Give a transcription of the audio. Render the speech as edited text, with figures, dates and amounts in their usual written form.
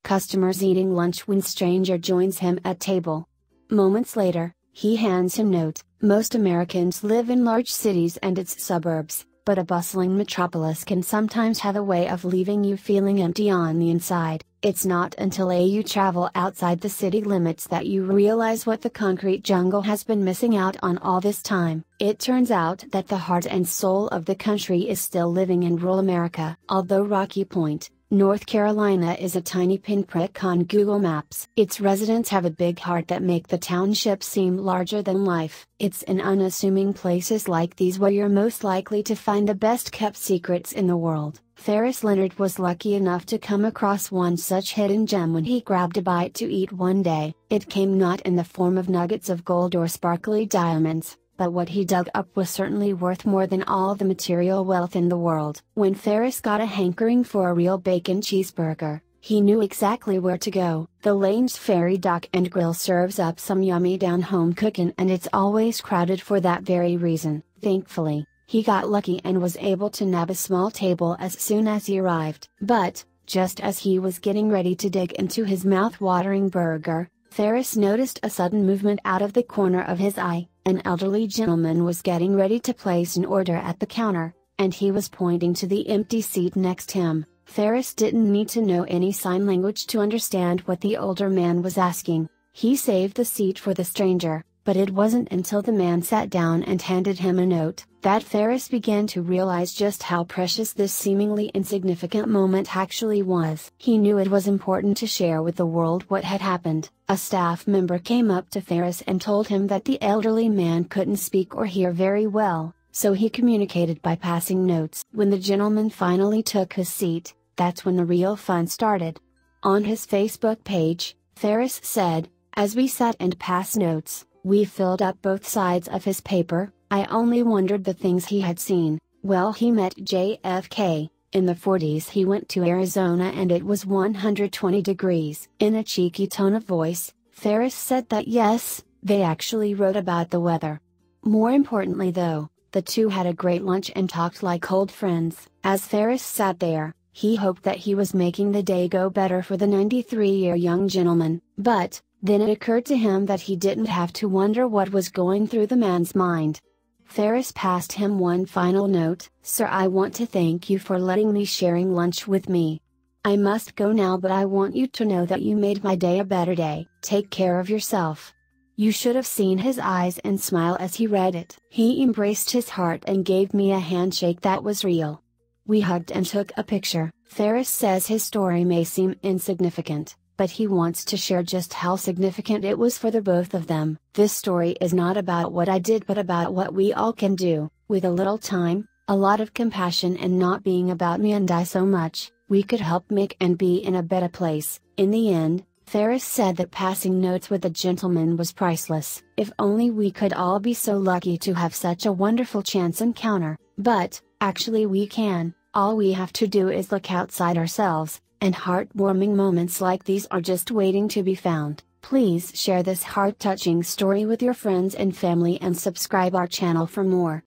customers eating lunch when stranger joins him at table. Moments later, he hands him note. Most Americans live in large cities and its suburbs, but a bustling metropolis can sometimes have a way of leaving you feeling empty on the inside. It's not until you travel outside the city limits that you realize what the concrete jungle has been missing out on all this time. It turns out that the heart and soul of the country is still living in rural America. Although Rocky Point, North Carolina is a tiny pinprick on Google Maps, its residents have a big heart that make the township seem larger than life. It's in unassuming places like these where you're most likely to find the best kept secrets in the world. Farris Leonard was lucky enough to come across one such hidden gem when he grabbed a bite to eat one day. It came not in the form of nuggets of gold or sparkly diamonds, but what he dug up was certainly worth more than all the material wealth in the world. When Farris got a hankering for a real bacon cheeseburger, he knew exactly where to go. The Lane's Ferry Dock and Grill serves up some yummy down-home cooking, and it's always crowded for that very reason. Thankfully, he got lucky and was able to nab a small table as soon as he arrived. But, just as he was getting ready to dig into his mouth-watering burger, Farris noticed a sudden movement out of the corner of his eye. An elderly gentleman was getting ready to place an order at the counter, and he was pointing to the empty seat next him. Farris didn't need to know any sign language to understand what the older man was asking. He saved the seat for the stranger, but it wasn't until the man sat down and handed him a note that Farris began to realize just how precious this seemingly insignificant moment actually was. He knew it was important to share with the world what had happened. A staff member came up to Farris and told him that the elderly man couldn't speak or hear very well, so he communicated by passing notes. When the gentleman finally took his seat, that's when the real fun started. On his Facebook page, Farris said, "As we sat and passed notes, we filled up both sides of his paper. I only wondered the things he had seen. Well, he met JFK. In the 40s he went to Arizona and it was 120 degrees. In a cheeky tone of voice, Farris said that yes, they actually wrote about the weather. More importantly though, the two had a great lunch and talked like old friends. As Farris sat there, he hoped that he was making the day go better for the 93-year young gentleman, but then it occurred to him that he didn't have to wonder what was going through the man's mind. Farris passed him one final note. "Sir, I want to thank you for letting me sharing lunch with me. I must go now, but I want you to know that you made my day a better day. Take care of yourself." You should have seen his eyes and smile as he read it. He embraced his heart and gave me a handshake that was real. We hugged and took a picture. Farris says his story may seem insignificant, but he wants to share just how significant it was for the both of them. This story is not about what I did but about what we all can do, with a little time, a lot of compassion, and not being about me and I so much, we could help make and be in a better place. In the end, Farris said that passing notes with a gentleman was priceless. If only we could all be so lucky to have such a wonderful chance encounter. But, actually we can. All we have to do is look outside ourselves, and heartwarming moments like these are just waiting to be found. Please share this heart-touching story with your friends and family and subscribe our channel for more.